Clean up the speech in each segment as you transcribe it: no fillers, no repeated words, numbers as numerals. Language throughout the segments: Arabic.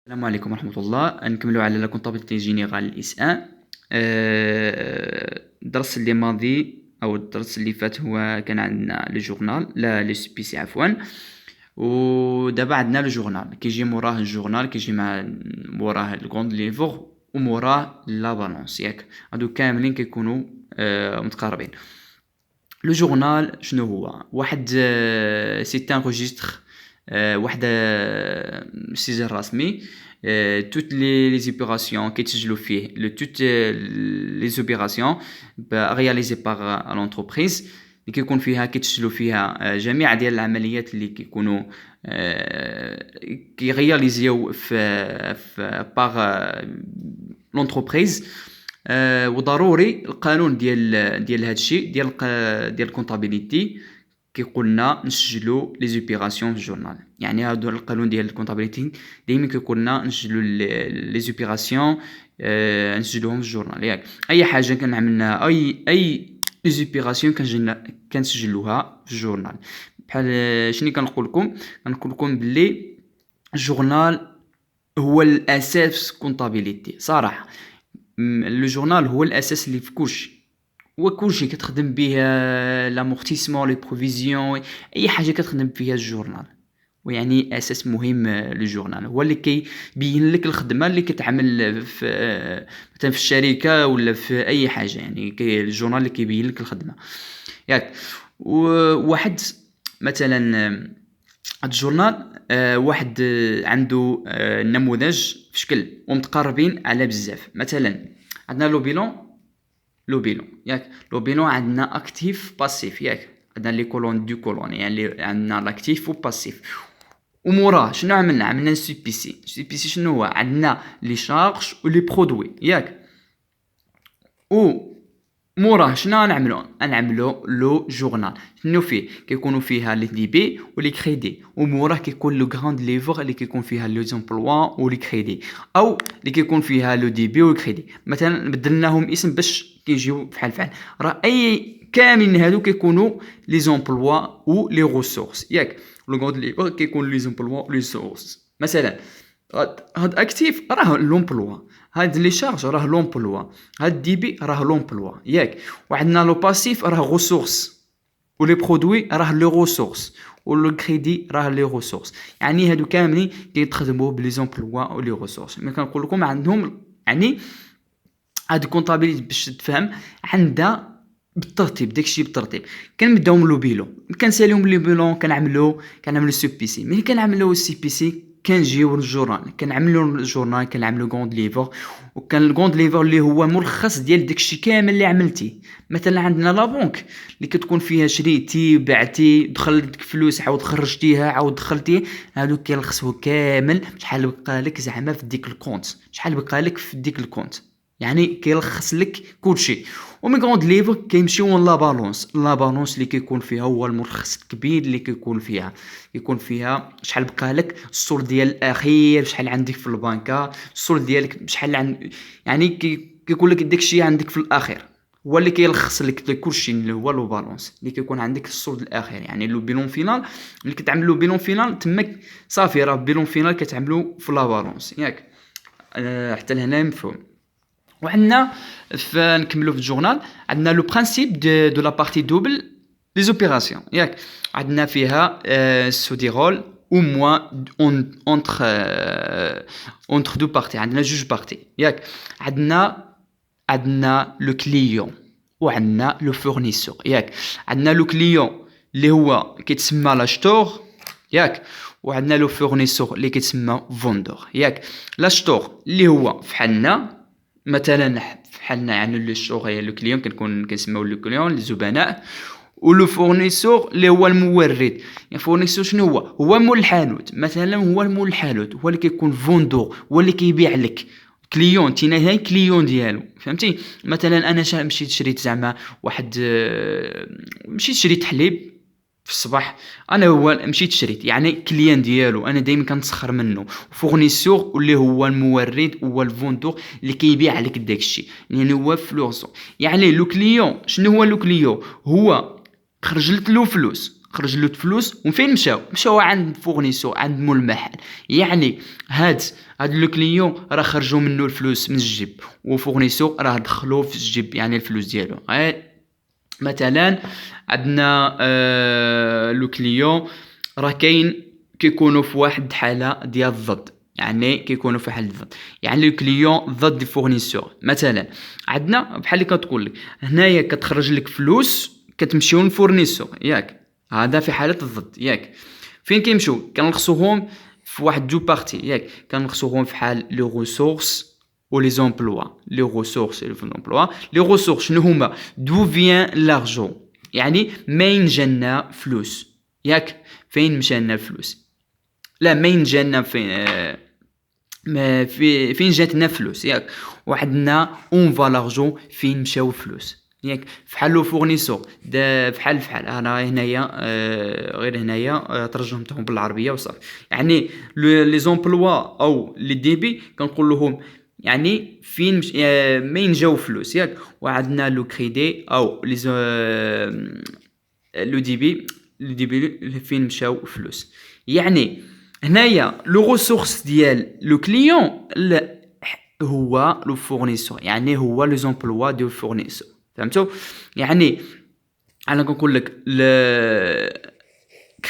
السلام عليكم ورحمة الله. نكملوا على لا كونطابيلتي جينيرال اس 1. الدرس اللي ماضي او الدرس اللي فات هو كان عندنا لو جورنال، لا لو سي بي سي عفوا. ودابا عندنا لو جورنال كيجي موراه الجورنال، كيجي مع موراه الكوند ليفور وموراه لا بالونس. ياك هادو كاملين كيكونوا متقاربين. لو جورنال شنو هو؟ واحد سي ان ريجستر، واحد سجل رسمي. توت لي زوبيراسيون كيتسجلوا فيه لو توت لي زوبيراسيون رياليزي باغ لونتربريز اللي كيكون فيها كيتسجلوا فيها جميع ديال العمليات اللي كيكونوا كيرياليزيو في باغ لونتربريز. وضروري القانون ديال هادشي ديال الكونطابيليتي كيقولنا نسجلوا لي زوبيراسيون في الجورنال. يعني هذا القانون ديال الكونطابيليتي دائما كيقولنا نسجلوا لي زوبيراسيون، نسجلوهم في الجورنال. ياك اي حاجه كنعملنا اي لي زوبيراسيون كنسجلوها في الجورنال. بحال شنو كنقول لكم باللي الجورنال هو الاساس كونطابيليتي صراحه. لو جورنال هو الاساس اللي في كلشي، هو كلشي كتخدم به، لامورتيسمون لي بروفيزيون، اي حاجه كتخدم فيها الجورنال. ويعني اساس مهم. لو جورنال هو اللي كيبين لك الخدمه اللي كتعمل في مثلا في الشركه ولا في اي حاجه. يعني الجورنال اللي كيبين لك الخدمه. ياك واحد مثلا هاد الجورنال واحد عنده نموذج في شكل ومتقاربين على بزاف. مثلا عندنا لو بيلون ياك لو بيلون عندنا اكتيف باسيف. ياك عندنا لي كولون دو كولون، يعني عندنا لاكتيف وباسيف. وموراه شنو عملنا سي بي سي شنو هو؟ عندنا لي شارج ولي برودوي. ياك موراه شنو نعملو لو جورنال. شنو فيه؟ كيكونوا فيها لي دي بي ولي كريدي، وموراه كيكون لو غراند ليفر اللي كيكون فيها لو زومبلوا ولي كريدي، او اللي كيكون فيها لو دي بي والكريدي. مثلا بدلناهم اسم باش كيجيو بحال راه اي كاملين هادو كيكونوا لي زومبلوا و لي ريسورس. ياك لو غراند ليفر كيكون لي زومبلوا و لي ريسورس. مثلا هاد اكتيف راه لومبلوا، هاد لي شارج راه لومبلوا، هاد دي بي راه لومبلوا. ياك وعندنا لو باسيف راه ريسورس، ولي برودوي راه لي ريسورس، ولو كريدي راه لي ريسورس. يعني هادو كاملين كيتخدموا بلي زومبلوا ولي ريسورس. ملي كنقول لكم عندهم يعني هاد كونطابيليتي باش تفهم عندها بالترتيب، داكشي بالترتيب. كنبداو من لو بيلون، كنساليو من لو بيلون كنعملو سي بي سي. ملي كنعملو السي بي سي كنجيو للجورنال، كنعملو الجورنال، كنعملو غوند ليفر. وكان الغوند ليفر اللي هو ملخص ديال داكشي كامل اللي عملتي. مثلا عندنا لا بنك اللي كتكون فيها شريتي بعتي دخلتك فلوس عاود خرجتيها عاود دخلتيه، هادو كيلخصوا كامل شحال بقى لك زعما في ديك الكونت، شحال بقى لك في ديك الكونت. يعني كيلخص لك كلشي. ومن غوند ليفر كيمشيو لا بالونس اللي كيكون فيها هو الملخص الكبير اللي كيكون فيها شحال بقى لك، السول ديال الاخير شحال عندك في البنكه، السول ديالك شحال يعني كيقول لك داكشي عندك في الاخير. هو اللي كيلخص لك كلشي اللي هو لو بالونس اللي كيكون عندك السول الاخير. يعني لو بيلون فينال اللي كتعملوا بيلون فينال تماك صافي، راه بيلون فينال كتعملوا في لا بالونس. ياك حتى لهنا مفهوم. وعندنا نكملوا في الجورنال. عندنا لو برينسيپ دو لا بارتي دوبل لي زوبيراسيون. ياك عندنا فيها سو دي رول او موان اونتر دو بارتي. عندنا جوج بارتي. ياك عندنا لو كليون وعندنا لو فورنيسور. ياك عندنا لو كليون اللي هو كيتسمى لاشتور. ياك وعندنا لو فورنيسور اللي كيتسمى فوندور. ياك لاشتور اللي هو فحالنا مثلا فحالنا يعني لو شوغي لو كليون كنسميو لو كليون الزبناء. ولو فورنيسور اللي هو المورد. يعني فورنيسور شنو هو مول الحانوت. مثلا هو مول الحانوت هو اللي كيكون فوندور، هو اللي كيبيع لك. كليون تينا هاي كليون ديالو، فهمتي؟ مثلا انا مشيت شريت زعما واحد مشيت شريت حليب في الصباح، انا هو مشيت شريت يعني كليان ديالو، انا دائما كنتسخر منه. فورنيسور اللي هو المورد هو الفوندور اللي كيبيع لك داكشي، يعني هو فلوسو. يعني لو كليون شنو هو؟ لو كليون هو خرج لك له فلوس، خرج له الفلوس وفين مشاو عند فورنيسور، عند مول المحل. يعني هاد لو كليون راه خرجوا منه الفلوس من الجيب، وفورنيسور راه دخلوه في الجيب يعني الفلوس ديالو. مثلا عندنا لو كليون راه كاين كيكونوا في واحد الحاله ديال الضد، يعني كيكونوا في حال الضد، يعني لو كليون ضد الفورنيسور. مثلا عندنا بحال اللي كتقول لك هنايا كتخرج لك فلوس كتمشيو للفورنيسور ياك، هذا في حاله الضد ياك. فين كيمشيو؟ كنلخصوهم في واحد دو بارتي ياك، كنلخصوهم في حال لي ريسورس و لي زومبلوا. لي ريسورس و لي زومبلوا. لي ريسورس شنو هما؟ دو فيان لارجون، يعني ماين جانا فلوس ياك، فين مشانا الفلوس، لا ماين جانا فين ما فين جاتنا فلوس ياك. وعندنا اون فالارجون فين مشاو فلوس ياك. فحال لو فورنيسور فحال انا هنايا غير هنايا ترجمتهم بالعربيه وصافي. يعني لي زومبلوا او لي ديبي كنقول لهم يعني فين مين جاو فلوس ياك. وعندنا لو كريدي او لي لو ديبي فين مشاو فلوس. يعني هنايا لو ريسورس ديال لو كليون هو لو فورنيسور، يعني هو لو زومبلوا دو فورنيسور. فهمتوا؟ يعني انا كنقول لك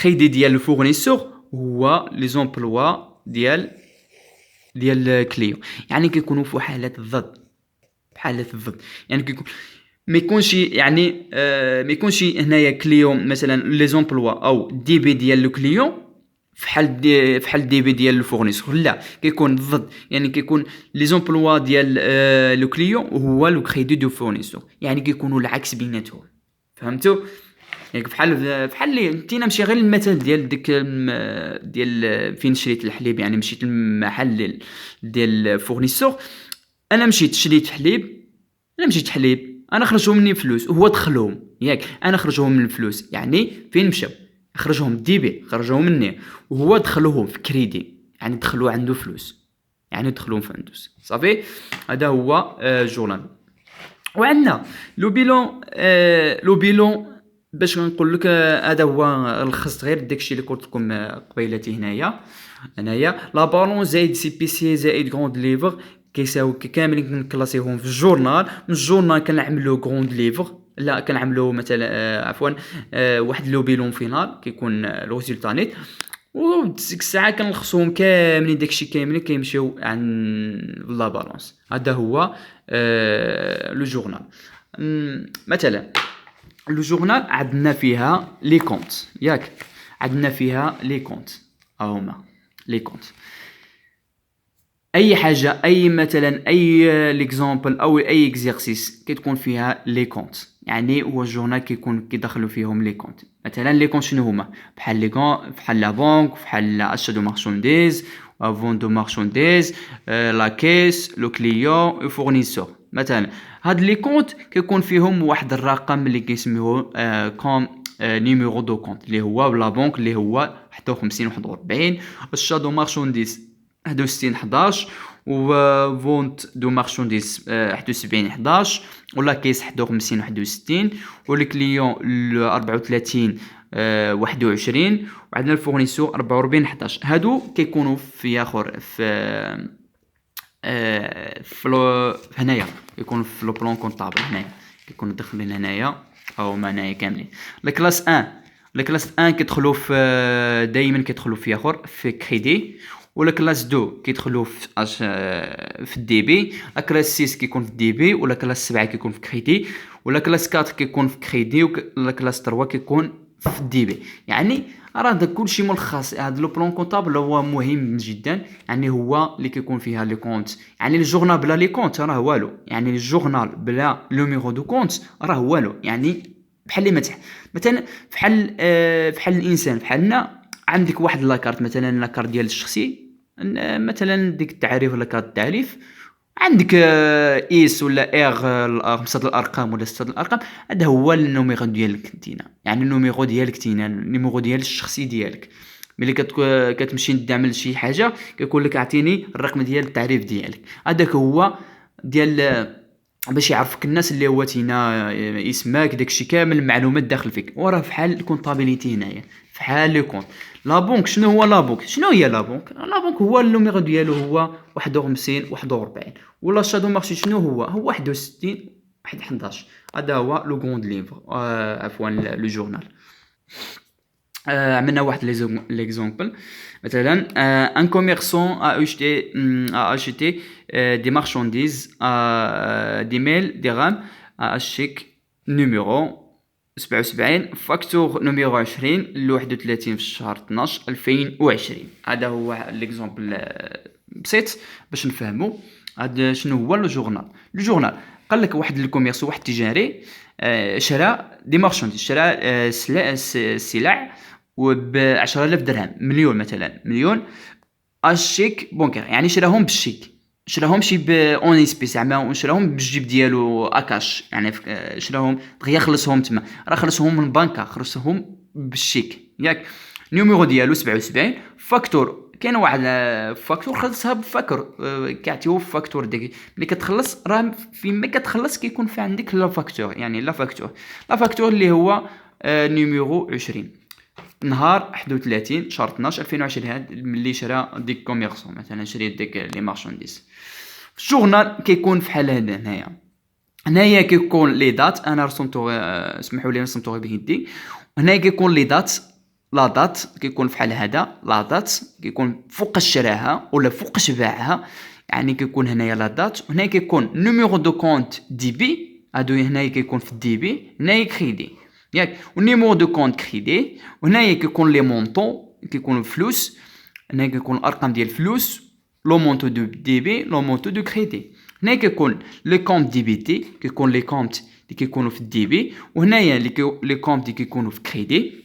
كريدي ديال لو فورنيسور هو لي زومبلوا ديال كليون، يعني كيكونوا في حاله الضد، بحالة الضد. يعني كيكون ما يكونش يعني ما يكونش هنايا كليون مثلا لي زومبلوا او دي بي ديال لو كليون فحال دي بي ديال الفورنيسور، لا كيكون ضد. يعني كيكون لي زومبلوا ديال لو كليون هو لو كريدي دو فورنيسور، يعني كيكونوا العكس بيناتهم. فهمتوا؟ يعني بحال اللي انت نمشي غير المثال ديال ديك ديال فين شريت الحليب، يعني مشيت للمحل ديال الفورنيسور، انا مشيت شريت حليب، انا خرجوا مني فلوس وهو دخلهم ياك. انا خرجوهم من الفلوس يعني فين مشاو؟ خرجهم ديبي، خرجوا مني وهو دخلوهم في كريدي، يعني دخلوا عنده فلوس، يعني دخلوهم في فلوس صافي. هذا هو جورنال. وعندنا لو بيلون. لو بيلون باش نقول لك هذا هو لخصت غير داكشي اللي قلت لكم قبيلتي. هنايا لا بالون زائد سي بي سي زائد غروند ليفر كيساوي كاملين كنكلاسيهم في الجورنال. من الجورنال كنعملو غروند ليفر، لا كنعملو مثلا عفوا واحد لو بيلون فينال كيكون لو ريزولتا نيت. وديك الساعه كنلخصوهم كاملين، داكشي كاملين كيمشيو عن لا بالونس. هذا هو لو جورنال. مثلا لو جورنال عندنا فيها لي كونت ياك، عندنا فيها لي كونت هما لي كونت. اي حاجه، اي مثلا اي ليكزامبل او اي اكزرسيس كتكون فيها لي كونت، يعني هو الجورنال كيكون كيدخلوا فيهم لي كونت. مثلا لي كونت شنو هما؟ بحال لي كونت بحال لا بنك، بحال اشا دو مارشانديز، فون دو مارشانديز، لا كيس، لو كليون، فورنيسور. مثلا هاد لي كونت كيكون فيهم واحد الرقم اللي كيسميوه كوم نيميرو دو كونت، اللي هو بلا بنك اللي هو 51 41، اشا دو مارشانديز 61 11، و فونت دو مارشانديز 71 11، ولا كيس 51 61، ولي كليون 34 21، وعندنا الفورنيسور 44 11. هادو كيكونوا في اخر في هنايا كيكونوا في لو بلان كونطابل. هنايا كيكونوا داخلين هنايا او هنايا كاملين. الكلاس 1 كيدخلوا في دائما كيدخلوا في اخر في كريدي، ولا كلاس 2 كيدخلوا في الدي بي، لا كلاس 6 كيكون في الدي بي، ولا كلاس 7 كيكون في كريدي، ولا كلاس 4 كيكون في كريدي، ولا كلاس 3 كيكون في الدي بي. يعني راه داك كلشي ملخص. هذا لو بلان كونطابل هو مهم جدا، يعني هو اللي كيكون فيها لي كونت. يعني الجورنال بلا لي كونت راه والو، يعني الجورنال بلا لو ميرو دو كونت راه والو. يعني بحال اللي مثلا بحال الانسان بحالنا، عندك واحد لاكارت مثلا لاكارت ديال الشخصي، مثلا ديك التعريف ولا كارت التعريف، عندك اس ولا ار، خمسه الارقام ولا سته الارقام. هذا هو النوميرو ديالك انتينا، يعني النوميرو ديالك تينا، النيميرو ديال الشخصي ديالك. ملي كتمشي تعمل شي حاجه كيقول لك اعطيني الرقم ديال التعريف ديالك. هذاك هو ديال باش يعرفك الناس اللي هو تينا اسمك داكشي كامل المعلومات داخل فيك، وراه فحال الكونطابيليتي هنايا، فحال لو كونط. لا بونك شنو هو لا بونك؟ شنو هي لا بونك؟ لا بونك هو النوميرو ديالو هو 51 41، ولا شادو مارشي شنو هو 61 واحد 11. هذا هو لو غوند ليفر، عفوا لو جورنال. عملنا واحد ليزومبل. مثلا ان كوميرسون a acheté des marchandises à des mails dirhams à chèque numéro 77 فاكتور نيميرو 20 ل 31 في الشهر 12 2020. هذا هو ليكزومبل بسيط باش نفهموا هذا شنو هو لو جورنال. لو جورنال قال لك واحد الكوميرسو، واحد التجاري شرا دي مارشانديز، شرا سلع وب 10000 درهم، مليون مثلا، مليون اشيك بونكير، يعني شراهم بالشيك، شراهم شي اون اسبيس، زعما شراهم بالجيب ديالو اكاش، يعني شراهم دغيا خلصهم تما، راه خلصهم من بنكه، خلصهم بالشيك ياك. نيميرو ديالو 77 فاكتور، كاين واحد فاكتور خلصها بفاكر، كيعطيو فاكتور ديك ملي كتخلص، راه فيما كتخلص كيكون في عندك لا فاكتور، يعني لا فاكتور، لا فاكتور اللي هو نيميرو 20 نهار 31 شهر 12 2020، هاد ملي شرا ديك كوميرسون مثلا، شري ديك لي مارشانديز. الجورنال كيكون فحال هذا هنايا كيكون لي دات، انا رسمتو اسمحوا لي رسمتو بيدي. هنايا كيكون لي دات، لا دات كيكون فحال هذا، لا دات كيكون فوق شراها ولا فوق باعها، يعني كيكون هنايا لا دات. وهنايا كيكون نيميرو دو كونت دي بي، هادو هنايا كيكون في الدي بي، هنايا كريدي ياك، ونيميرو دو كونت كريدي. وهنايا كيكون لي مونطون، كيكونوا فلوس، هنايا كيكون الارقام ديال الفلوس، لو مونطو دو دي بي، لو مونطو دو كريدي. هنايا كيكون لي كونت دي بي تي، كيكون لي كونت اللي كيكونوا في الدي بي، وهنايا لي كونت اللي كيكونوا في كريدي.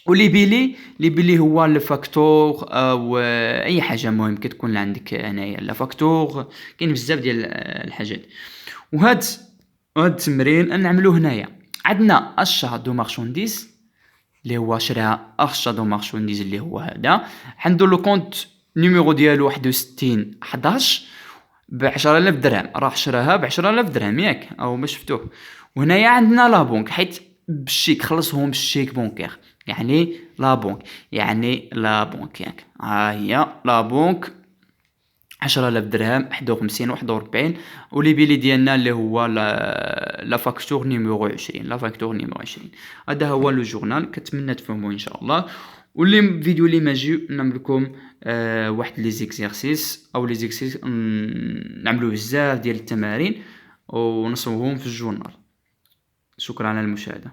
ولي بيلي، لي بيلي هو الفاكتور او اي حاجه مهم كتكون عندك هنايا لا فاكتور، كاين بزاف ديال الحاجات. وهاد التمرين نعملوه هنايا. عندنا اشا دو مارشانديز اللي هو شرا اشا دو مارشانديز اللي هو هذا، عنده لو كونت نيميرو ديالو 61 11 ب 10000 درهم، راح شراها ب 10000 درهم ياك، او ما شفتوه. وهنايا عندنا لا بونك، حيت بالشيك خلصهم بالشيك بونكير، يعني لا بونك، يعني لا بونك ياك. ها هي لا بونك 10000 درهم 51 41. ولي بيلي ديالنا اللي هو لا فاكتور نيميرو 20، لا فاكتور نيميرو 20. هذا هو لو جورنال، كنتمنى تفهموا ان شاء الله. واللي فيديو اللي ماجي نعمل لكم واحد لي زيكزيرسيس، او لي زيكسيس نعملوا بزاف ديال التمارين ونصوبهم في الجورنال. شكرا على المشاهده.